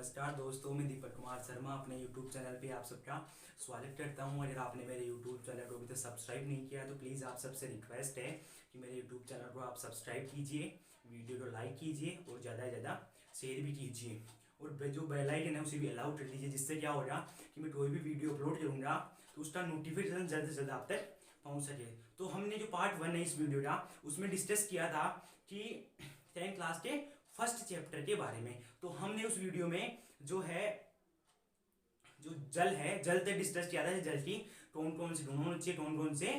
नमस्कार दोस्तों, मैं दीपक कुमार शर्मा अपने YouTube चैनल पे आप सबका स्वागत करता हूं। अगर आपने मेरे YouTube चैनल को अभी तक सब्सक्राइब नहीं किया तो प्लीज़ आप सबसे रिक्वेस्ट है कि मेरे YouTube चैनल को आप सब्सक्राइब कीजिए, वीडियो को लाइक कीजिए और ज़्यादा से ज़्यादा शेयर भी कीजिए और जो बेल आइकन है उसे भी अलाउ कर दीजिए, जिससे क्या होगा कि मैं कोई भी वीडियो अपलोड करूँगा तो उसका नोटिफिकेशन जल्द से जल्द आप तक पहुँच सके। तो हमने जो पार्ट 1 है इस वीडियो का उसमें डिस्कस किया था कि 10th क्लास के फर्स्ट चैप्टर के बारे में। तो हमने उस वीडियो में जो जल तक डिस्कस किया था। जल की कौन कौन से गुण होने चाहिए, कौन कौन से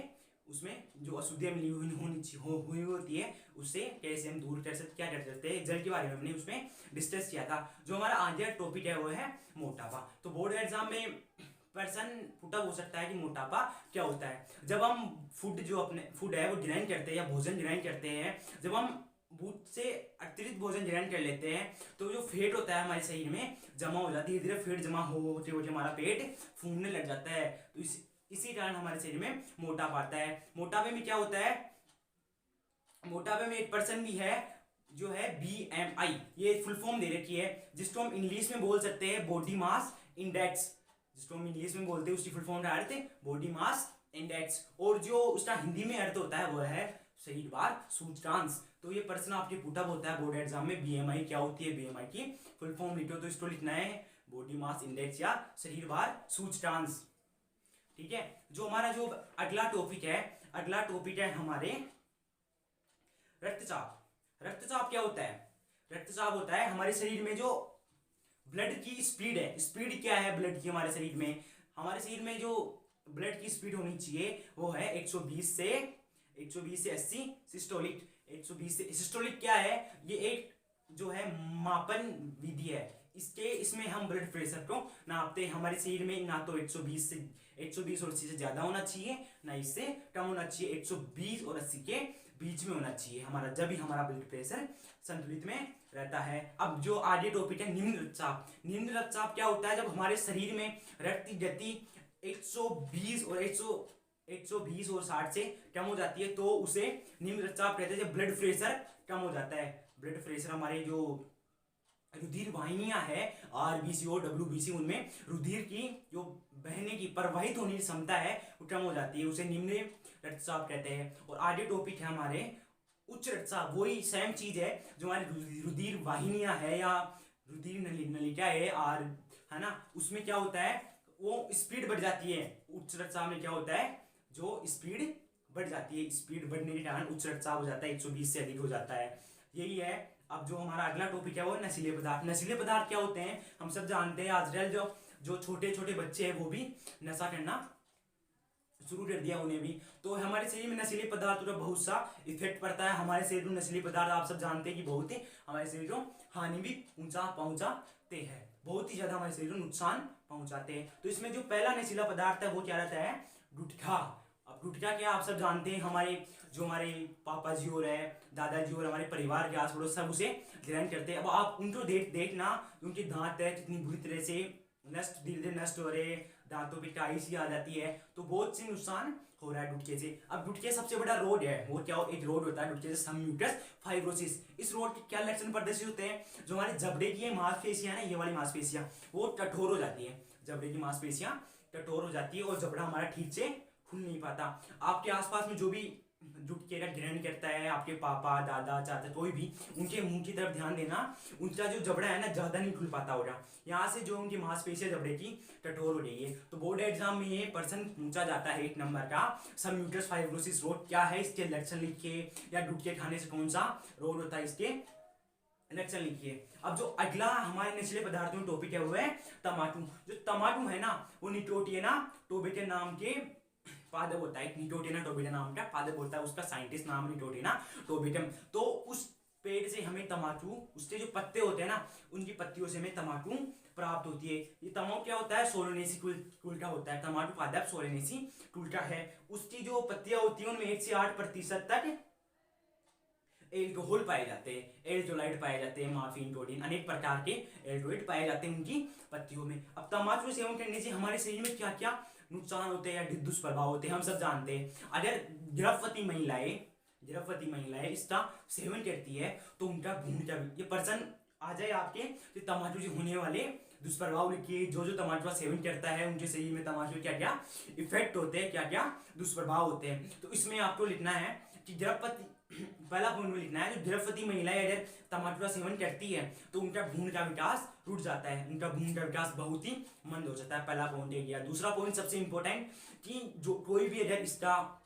उसमें जो अशुद्धियां मिली हुई होती है उससे कैसे हम दूर कर सकते, क्या कर सकते हैं, जल के बारे में हमने उसमें डिस्कस किया था। जो हमारा आज का टॉपिक है वो है मोटापा। तो बोर्ड एग्जाम में पर्सन पुटअप हो सकता है कि मोटापा क्या होता है। जब हम फूड है वो ग्रहण करते हैं या भोजन ग्रहण करते हैं, जब हम भूख से अतिरिक्त भोजन ग्रहण कर लेते हैं तो जो फैट होता है हमारे शरीर में जमा हो जाती है। धीरे धीरे फैट जमा होते होते हमारा पेट फूलने लग जाता है। तो इसी कारण हमारे शरीर में मोटापा आता है। मोटापे में क्या होता है, मोटापे में एक पर्सन भी है जो है BMI, ये फुल फॉर्म दे रखी है, जिसको हम इंग्लिश में बोल सकते हैं बॉडी मास इंडेक्स। जिसको हम इंग्लिश में बोलते हैं उसकी फुल फॉर्म का अर्थ बॉडी मास इंडेक्स, और जो उसका हिंदी में अर्थ होता है वो है शरीर भार सूचकांक। तो ये प्रश्न आपके पुटअप होता है बोर्ड एग्जाम में, BMI क्या होती है, BMI की फुल फॉर्म लिखो तो इसको लिखना है बॉडी मास इंडेक्स या शरीर भार सूचकांक। ठीक है। जो हमारा जो अगला टॉपिक है हमारे रक्तचाप। रक्तचाप क्या होता है? रक्तचाप होता है हमारे शरीर में जो ब्लड की स्पीड है। स्पीड क्या है ब्लड की हमारे शरीर में? हमारे शरीर में जो ब्लड की स्पीड होनी चाहिए वो है 120 से 80 सिस्टोलिक। 120 से सिस्टोलिक क्या है? ये एक जो है मापन विधि है। इसमें हम ब्लड प्रेशर को नापते हैं। हमारे शरीर में ना तो 120 और 80 से ज्यादा होना चाहिए, ना इससे कम होना चाहिए। 120 और 80 के बीच में होना चाहिए हमारा, जब भी हमारा ब्लड प्रेशर संतुलित में रहता है। अब जो आगे टॉपिक है निम्न रक्तचाप। निम्न रक्तचाप क्या होता है? जब हमारे शरीर में रक्त की गति 120 और 60 से कम हो जाती है तो उसे निम्न रक्तचाप कहते हैं। जब ब्लड प्रेशर कम हो जाता है, ब्लड प्रेशर हमारे जो रुधिर वाहिनियां है RBC और WBC, उनमें रुधिर की जो बहने की प्रवाहित होने की क्षमता है वो कम हो जाती है, उसे निम्न रक्तचाप कहते हैं। और आगे टॉपिक है हमारे उच्च रक्तचाप। वही सेम चीज है, जो हमारी रुधिर वाहिनियां है या रुधिर नलिका है ना, उसमें क्या होता है वो स्पीड बढ़ जाती है। उच्च रक्तचाप में क्या होता है, जो स्पीड बढ़ जाती है, स्पीड बढ़ने के कारण उच्च रक्तचाप हो जाता है, 120 से अधिक हो जाता है। यही है। अब जो हमारा अगला टॉपिक है वो नशीले पदार्थ। नशीले पदार्थ क्या होते हैं हम सब जानते हैं। आजकल जो छोटे छोटे बच्चे हैं वो भी नशा करना शुरू कर दिया उन्हें भी। तो हमारे शरीर में नशीले पदार्थों का बहुत सा इफेक्ट पड़ता है। हमारे शरीर में नशीले पदार्थ आप सब जानते हैं कि बहुत ही हमारे शरीर को हानि भी पहुंचाते हैं, बहुत ही ज्यादा हमारे शरीर को नुकसान पहुंचाते हैं। तो इसमें जो पहला नशीला पदार्थ है वो क्या रहता है, गुटखा। अब गुटखा क्या आप सब जानते हैं, हमारे पापा जी और दादाजी और हमारे परिवार के आस पड़ोस सब उसे ग्रहण करते हैं। अब आप उनको देखना उनके दांत है कितनी बुरी तरह से धीरे धीरे नष्ट हो रहे, दांतों पे काई सी आ जाती है, तो बहुत सी नुकसान हो रहा है गुटखे से। अब गुटखे सबसे बड़ा रोग है वो क्या एक रोग होता है गुटखे से, सबम्यूकस फाइब्रोसिस। इस रोग के क्या लक्षण प्रदर्शित होते हैं? जो हमारे जबड़े की मांसपेशियां है, ये वाली मांसपेशियां वो कठोर हो जाती है। जबड़े की मांसपेशियां कठोर हो जाती है और जबड़ा हमारा ठीक से खुल नहीं पाता। आपके आसपास में जो भी गुटखे का ग्रहण करता है, आपके पापा दादा चाचा कोई भी, उनके मुंह की तरफ ध्यान देना, उनका जो जबड़ा है ना ज्यादा नहीं खुल पाता होगा, यहाँ से जो उनकी मांसपेशियां जबड़े की कठोर हो रही है। तो बोर्ड एग्जाम में ये प्रश्न पूछा जाता है 1 नंबर का, सबम्यूकस फाइब्रोसिस रोग क्या है, इसके लक्षण लिखिए, या गुटखे खाने से कौन सा रोग होता है इसके लक्षण लिखिए। अब जो अगला हमारे नशीले पदार्थों में टॉपिक है वो है तम्बाकू। जो तम्बाकू है ना वो निकोटिना टोबैको नाम के पादप होता है। निकोटिना टोबैको नाम का पादप होता है, उसका साइंटिस्ट नाम निकोटिना टोबैकम। तो उस पेड़ से हमें तम्बाकू, उसके जो पत्ते होते हैं ना उनकी पत्तियों से हमें तम्बाकू प्राप्त होती है। ये तम्बाकू क्या होता है, सोलेनेसी कुल का होता है। तम्बाकू पादप सोलेनेसी कुल का है। उसकी जो पत्तियां होती है उनमें 1 से 8% तक एल्कोहल पाए जाते हैं, एल्डोलाइड पाए जाते हैं, मार्फिन, कोडीन, अनेक प्रकार के एल्डोलाइड पाए जाते हैं उनकी पत्तियों में। अब तम्बाकू सेवन करने से हमारे शरीर में क्या क्या नुकसान होते हैं या दुष्प्रभाव होते हैं हम सब जानते हैं। अगर गर्भवती महिलाएं इसका सेवन करती है तो उनका भ्रूण का ये पर्सन आ जाए आपके तो तंबाकू से होने वाले दुष्प्रभाव लिखिए। जो जो तंबाकू का सेवन करता है उनके शरीर में तंबाकू क्या क्या इफेक्ट होते हैं, क्या क्या दुष्प्रभाव होते हैं। तो इसमें आपको लिखना है कि द्रौपदी, पहला पॉइंट में लिखना है जो द्रौपदी महिलाएं अगर तंबाकू का सेवन करती है तो उनका भ्रूण का विकास रुक जाता है, उनका भ्रूण का विकास बहुत ही मंद हो जाता है। पहला पॉइंट ये गया। दूसरा पॉइंट सबसे इंपॉर्टेंट कि जो कोई भी अगर इसका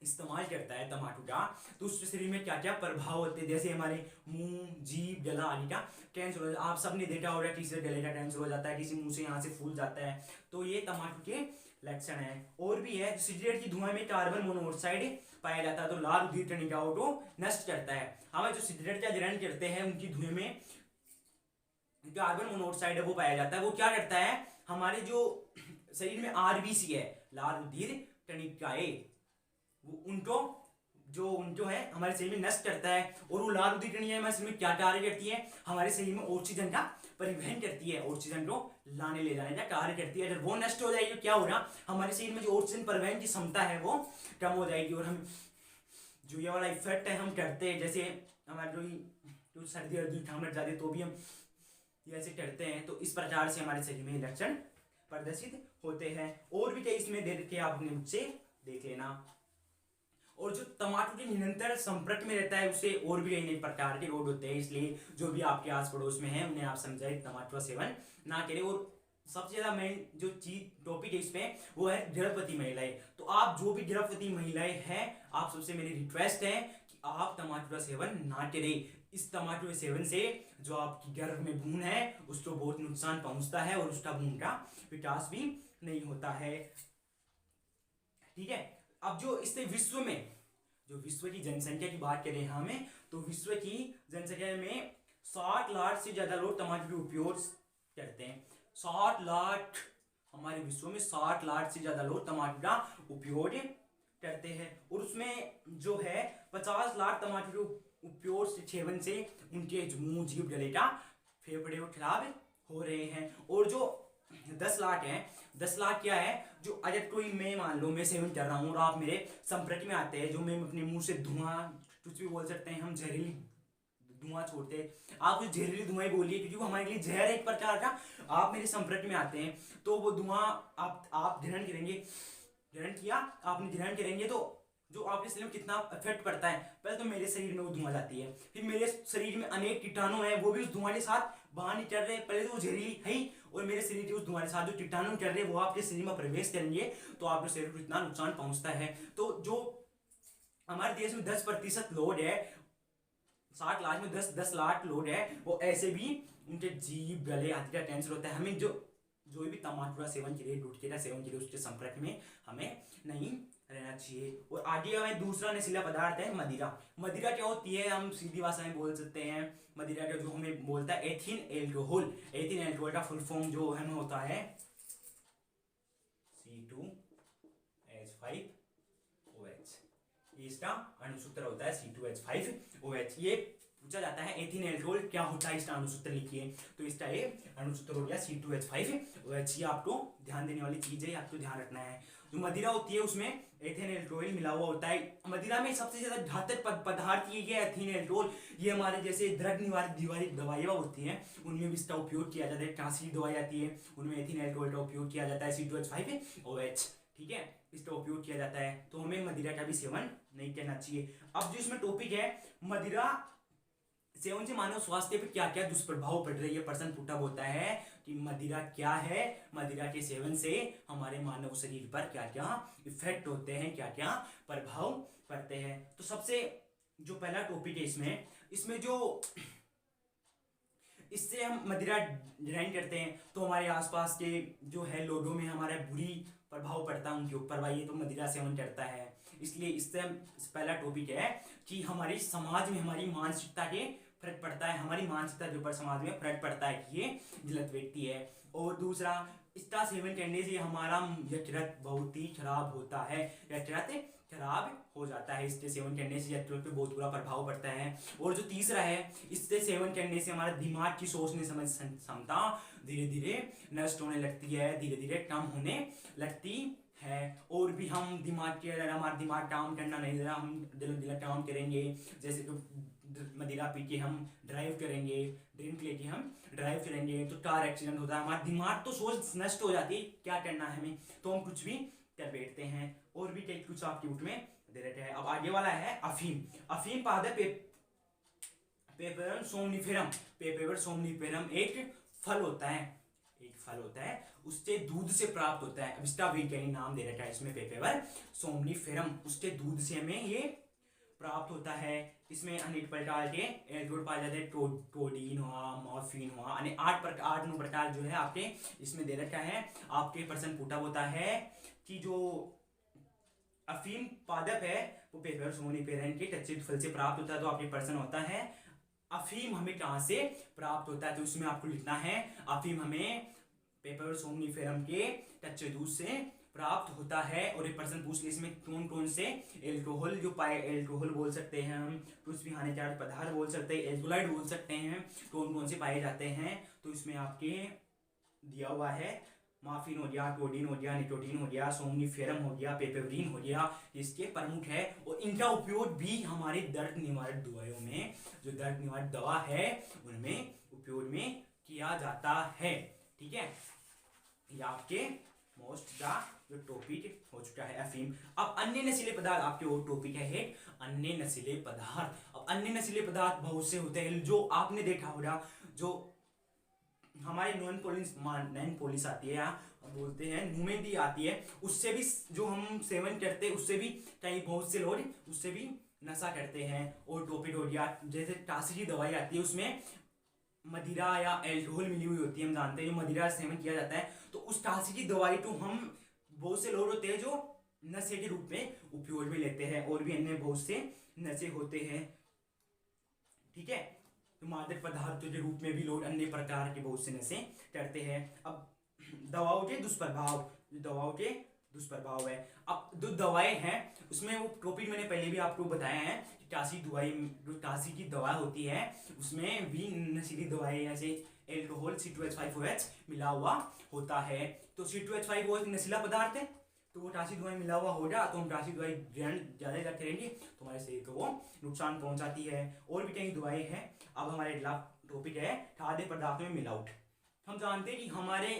इस्तेमाल करता है तंबाकू का तो उसके शरीर में क्या क्या प्रभाव होते हैं, जैसे हमारे मुंह, जीभ, गला आदि का कैंसर हो जाता है। आप सबने देखा होगा किसी से गले का कैंसर हो जाता है, किसी मुंह से यहाँ से फूल जाता है, तो ये तंबाकू के लक्षण है। और भी है, सिगरेट की धुआं में कार्बन मोनोऑक्साइड पाया जाता है तो लाल रुधिर कणिकाओं को नष्ट करता है। हमें जो सिगरेट का ग्रहण करते हैं उनकी धुएं में कार्बन मोनोऑक्साइड है वो पाया जाता है। वो क्या करता है, हमारे जो शरीर में आरबीसी है, लाल रुधिर कणिकाएं, वो उनको है हमारे शरीर में नष्ट करता है। और वो लाल रुधिर कणिकाएं हमारे शरीर में क्या कार्य करती है, हमारे शरीर में ऑक्सीजन का परिवहन करती है, ऑक्सीजन को लाने ले जाने का कार्य करती है। अगर वो नष्ट हो जाएगी तो क्या होगा, हमारे शरीर में जो ऑक्सीजन परिवहन की क्षमता है वो कम हो जाएगी। और हम जो ये वाला इफेक्ट है हम करते हैं, जैसे हमारे जो सर्दी और जुकाम लग जाती है तो भी हम ये ऐसे करते हैं। तो इस प्रकार से हमारे शरीर में लक्षण प्रदर्शित होते हैं। और भी कई इसमें दे रखे आप अपने मुझसे देख लेना। और जो तंबाकू के निरंतर संपर्क में रहता है उससे और भी कई प्रकार के रोग होते हैं, इसलिए जो भी आपके आस पड़ोस में है उन्हें आप समझाए तंबाकू का सेवन ना करें। और सबसे ज्यादा मेन जो चीज टॉपिक है इसमें वो है गर्भवती महिलाएं। तो आप जो भी गर्भवती महिलाएं हैं, आप सबसे मेरी रिक्वेस्ट है कि आप तंबाकू का सेवन ना करें। इस तंबाकू के सेवन से जो आपकी गर्भ में भ्रूण है उसको बहुत नुकसान पहुंचता है और उसका भ्रूण का विकास भी नहीं होता है। ठीक है, अब जो इससे विश्व में जो विश्व की जनसंख्या की बात करें हमें, तो विश्व की जनसंख्या में 60 लाख से ज्यादा लोग तंबाकू का उपयोग करते हैं। 60 लाख, हमारे विश्व में 60 लाख से ज्यादा लोग तंबाकू का उपयोग करते हैं। और उसमें जो है 50 लाख तंबाकू के उपयोग से सेवन से उनके मुंह, जीभ, गले का फेफड़े खराब हो रहे हैं। और जो 10 लाख है, 10 लाख क्या है, जो अगर कोई मैं मान लो मैं सेवन कर रहा हूँ और आप मेरे संपर्क में आते हैं, जो मैं अपने मुंह से धुआं, कुछ भी बोल सकते हैं हम, जहरीली धुआं छोड़ते हैं, आप उस जहरीली धुआं बोलिए क्योंकि वो हमारे लिए जहर है एक प्रकार का। आप मेरे संपर्क में आते हैं तो वो धुआं आप ग्रहण करेंगे, ग्रहण किया आपने, ग्रहण करेंगे तो जो आपके शरीर में कितना इफेक्ट पड़ता है, पहले तो मेरे शरीर में वो धुआं जाती है, फिर मेरे शरीर में अनेक कीटाणु हैं वो भी उस धुआं के साथ बाहर निकल रहे हैं। पहले तो वो जहरीली है ही, और मेरे शरीर के उस धुआं के साथ जो कीटाणु निकल रहे हैं वो आपके शरीर में प्रवेश करेंगे तो आपके शरीर को इतना नुकसान पहुंचता है। तो जो हमारे देश में 10% लोग है, 60 लाख में 10 लाख लोग है, वो ऐसे भी उनके जीभ, गले आदि का कैंसर होता है। हमें जो भी तंबाकू का सेवन करिए, गुटखे का सेवन करिए, उसके संपर्क में हमें नहीं रहना चाहिए। और आगे हमें दूसरा नशीला पदार्थ है मदिरा। मदिरा क्या होती है, हम सीधी भाषा में बोल सकते हैं, मदिरा का जो हमें बोलता है एथिल एल्कोहल। एथिल एल्कोहल का फुल फॉर्म जो है होता है C2H5OH, इसका अणुसूत्र होता है C2H5OH। ये पूछा जाता है एथिल एल्कोहल क्या होता है, इसका अणुसूत्र लिखिए, तो इसका ये अणुसूत्र हो गया C2H5OH। ये आपको ध्यान देने वाली चीज है, आपको ध्यान रखना है। जो मदिरा होती है उसमें एथिल एल्कोहल मिला हुआ होता है। मदिरा में सबसे ज्यादा घातक पदार्थ ये एथिल एल्कोहल। ये हमारे जैसे ड्रग निवारक दवाइयाँ होती हैं उनमें भी इसका उपयोग किया जाता है। खांसी दवाई आती है उनमें एथिल एल्कोहल का उपयोग किया जाता है, C2H5OH। ठीक है, इसका उपयोग किया जाता है। तो हमें मदिरा का भी सेवन नहीं करना चाहिए। अब जो इसमें टॉपिक है, मदिरा सेवन से मानव स्वास्थ्य पर क्या क्या दुष्प्रभाव पड़ रही है, प्रश्न पूछा होता है कि मदिरा क्या है, मदिरा के सेवन से हमारे मानव शरीर पर क्या क्या इफेक्ट होते हैं, क्या क्या प्रभाव पड़ते हैं। तो सबसे जो पहला टॉपिक है इसमें जो इससे हम मदिरा ग्रहण करते हैं तो हमारे आसपास के जो है लोगों में हमारा बुरी प्रभाव पड़ता है उनके ऊपर, भाई ये तो मदिरा सेवन करता है। इसलिए इससे पहला टॉपिक है कि हमारे समाज में हमारी मानसिकता के फर्क पड़ता है, हमारी मानसिकता के ऊपर समाज में फर्क पड़ता है कि ये गलत व्यक्ति है। और दूसरा, इसका सेवन करने से हमारा यकृत बहुत ही खराब होता है, यकृत खराब हो जाता है। इसके सेवन करने से यकृत पे बहुत बुरा प्रभाव पड़ता है। और जो तीसरा है, इससे सेवन करने से हमारा दिमाग की सोचने समझ क्षमता धीरे धीरे नष्ट होने लगती है, धीरे धीरे कम होने लगती है। और भी हम दिमाग के, अगर हमारा दिमाग काम करना नहीं दे रहा, हम दिल काम करेंगे, जैसे मदिरा पी के हम ड्राइव करेंगे, ड्रिंक लेके हम ड्राइव करेंगे तो कार एक्सीडेंट होता है, हमारा दिमाग तो सोच नष्ट हो जाती है क्या करना है हमें, तो हम कुछ भी कर बैठते हैं। और भी कई कुछ आपकी बुक में दे रखे हैं। अब आगे वाला है अफीम। अफीम पादप पेपरम सोमनिफेरम। पेपर सोमनिफेरम एक फल होता है, एक फल होता है, उससे दूध से प्राप्त होता है। अब इसका वैज्ञानिक नाम दे रखा है इसमें पेपर सोमनिफेरम, उसके दूध से हमें ये प्राप्त होता है। इसमें अनेक प्रकार के एल्कोहल पाए जाते हैं, टोडीन हुआ, मॉर्फिन हुआ, 8 प्रकार जो है आपके इसमें दे रखा है। आपके प्रश्न पूछा होता है कि जो अफीम पादप है वो पेपर सोमनिफेरम के कच्चे फल से प्राप्त होता है। तो आपके प्रश्न होता है अफीम हमें कहां से प्राप्त होता है, तो इसमें आपको लिखना है अफीम हमें पेपर सोमनिफेरम के कच्चे दूध से प्राप्त होता है। और एक प्रश्न पूछ ले इसमें कौन कौन से एल्कोहल जो पाए, एल्कोहल बोल सकते हैं हम, कुछ भी हानिकारक पदार्थ बोल सकते हैं, एल्कोलाइड बोल सकते हैं, कौन कौन से पाए जाते हैं। तो इसमें आपके दिया हुआ है माफिन हो गया, टोडीन हो गया, निकोटीन हो गया, सोमनिफेरम हो गया, पेपरवीन हो गया, इसके प्रमुख है। और इनका उपयोग भी हमारे दर्द निवारक दवाइयों में, जो दर्द निवारक दवा है उनमें उपयोग में किया जाता है। ठीक है, ये आपके मोस्ट का जो टॉपिक हो चुका है अफीम। अब अन्य नशीले पदार्थ आपके वो टॉपिक है अन्य नशीले पदार्थ। अब अन्य नशीले पदार्थ बहुत से होते हैं जो आपने देखा होगा, जो हमारे नॉन पोलिस आती है या बोलते हैं नुमेंदी आती है, उससे भी जो हम सेवन करते हैं उससे भी कई बहुत से लोग उससे भी नशा करते हैं। और टोपिक हो गया, जैसे टासी की दवाई आती है उसमें मदिरा या एल्कोहल मिली हुई होती है, हम जानते हैं मदिरा सेवन किया जाता है। तो उस टासी की दवाई तो हम बहुत से लोग होते हैं जो नशे के रूप में उपयोग में लेते हैं, और भी अन्य बहुत से नशे होते हैं। ठीक है, तो मादक पदार्थों के रूप में भी लोग अन्य प्रकार के बहुत से नशे करते हैं। अब दवाओं के दुष्प्रभाव, दवाओं के दुष्प्रभाव है। अब जो दवाएं हैं उसमें वो टॉपिक मैंने पहले भी आपको बताया है कि टासी दवाई, जो टासी की दवा होती है उसमें भी नशीली दवाएं जैसे एल्कोहल C2H5OH मिला हुआ होता है। तो C2H5 वो एक नशीला पदार्थ है, तो वो टासी दवाई मिला हुआ होगा तो हम टासी दवाई ग्रहण ज़्यादा करेंगे तो हमारे शरीर को वो नुकसान पहुंचाती है। और भी कई दवाएं हैं। अब हमारे अगला टॉपिक है खाद्य पदार्थों में मिलावट। हम जानते हैं कि हमारे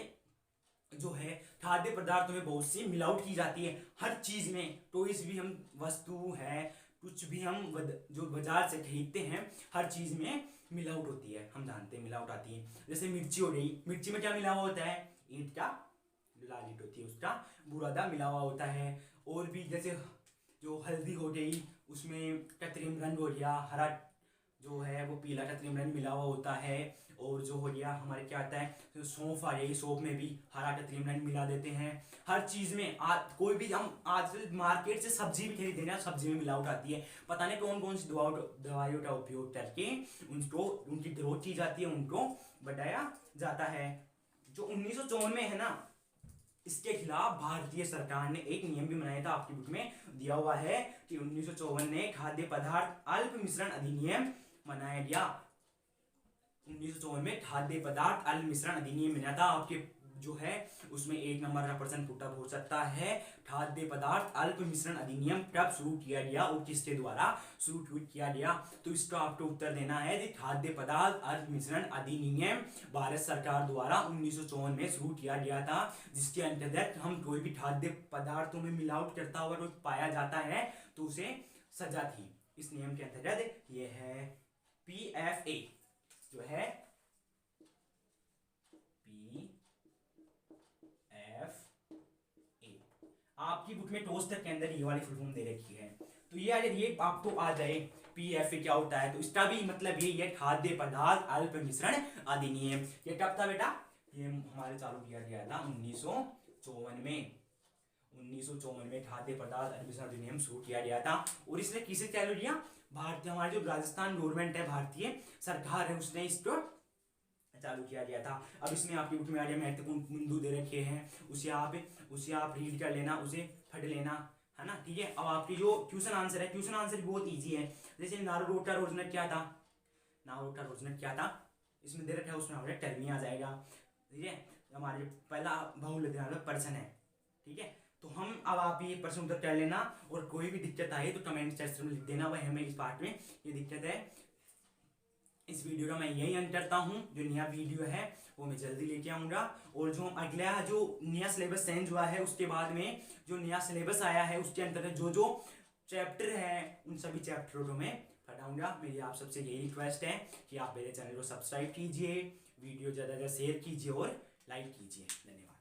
जो है खाद्य पदार्थों में बहुत सी मिलावट की जाती है हर चीज में। टॉयज भी हम वस्तु है, कुछ भी हम जो बाजार से खरीदते हैं हर चीज में मिलावट होती है, हम जानते हैं मिलावट आती है। जैसे मिर्ची हो गई, मिर्ची में क्या मिला हुआ होता है, ईंट का लाल ईंट होती है उसका बुरादा मिला हुआ होता है। और भी जैसे जो हल्दी हो गई उसमें कृत्रिम रंग हो गया, हरा जो है वो पीला कृत्रिम रंग मिला हुआ होता है। और जो हो गया हमारे क्या आता है, तो सौंफ आ गई, सौंफ में भी हरा कृत्रिम रंग मिला देते हैं। हर चीज में कोई भी हम आज मार्केट से सब्जी भी खरीदते हैं, सब्जी में मिलावट आती है। पता नहीं कौन कौन सी दवाइयों का उपयोग करके उनको उनकी ग्रोथ की जाती है, उनको बढ़ाया जाता है। जो 1954 में है ना, इसके खिलाफ भारतीय सरकार ने एक नियम भी बनाया था, आपकी बुक में दिया हुआ है कि 1954 ने खाद्य पदार्थ अल्प मिश्रण अधिनियम बनाया गया। 1954 में खाद्य पदार्थ अल्प मिश्रण अधिनियम बना था। आपके जो है उसमें 1 नंबर का प्रश्न पुटअप हो सकता है, खाद्य पदार्थ अल्प मिश्रण अधिनियम कब शुरू किया गया और किसके द्वारा शुरू किया गया। तो इसका आपको उत्तर देना है कि खाद्य पदार्थ अल्प मिश्रण अधिनियम भारत सरकार द्वारा 1954 में शुरू किया गया था, जिसके अंतर्गत हम कोई भी खाद्य पदार्थों में मिलावट करता हुआ कोई पाया जाता है तो उसे सजा थी। इस नियम के अंतर्गत ये है PFA जो है PFA। आपकी बुक में टोस्टर के अंदर ये वाली फुल फॉर्म दे रखी है। तो ये अगर ये आपको आ जाए PFA क्या होता है, तो इसका भी मतलब यही है खाद्य पदार्थ अल्प मिश्रण अधिनियम। ये कब था बेटा, ये हमारे चालू किया गया था 1954 में। 1954 में खाद्य पदार्थ अल्प मिश्रण अधिनियम शुरू किया गया था। और इसने किसे चालू किया, भारतीय हमारे जो राजस्थान गवर्नमेंट है, भारतीय सरकार है, उसने इसको चालू किया गया था। अब इसमें आपकी बुक में आगे महत्वपूर्ण बिंदु दे रखे हैं, उसे आप रीड कर लेना, उसे पढ़ लेना, है ना। ठीक है, अब आपकी जो क्वेश्चन आंसर है, क्वेश्चन आंसर बहुत इजी है। जैसे नारुरोटा रोजनेट क्या था, नारुरोटा रोजनेट क्या था इसमें दे रखा है, उसमें हमारे टर्मी आ जाएगा। ठीक है, हमारे पहला बहुलक पर्सन है। ठीक है, तो हम अब आप ये प्रश्न उत्तर कर लेना, और कोई भी दिक्कत आए तो कमेंट सेक्शन में लिख देना भाई हमें इस पार्ट में ये दिक्कत है, इस वीडियो का मैं यही अंत करता हूँ। जो नया वीडियो है वो मैं जल्दी लेके आऊँगा, और जो अगला जो नया सिलेबस चेंज हुआ है उसके बाद में जो नया सिलेबस आया है उसके अंतर्गत जो जो चैप्टर है उन सभी चैप्टरों को मैं पढ़ाऊँगा। मेरी आप सबसे यही रिक्वेस्ट है कि आप मेरे चैनल को सब्सक्राइब कीजिए, वीडियो ज़्यादा से ज़्यादा शेयर कीजिए और लाइक कीजिए। धन्यवाद।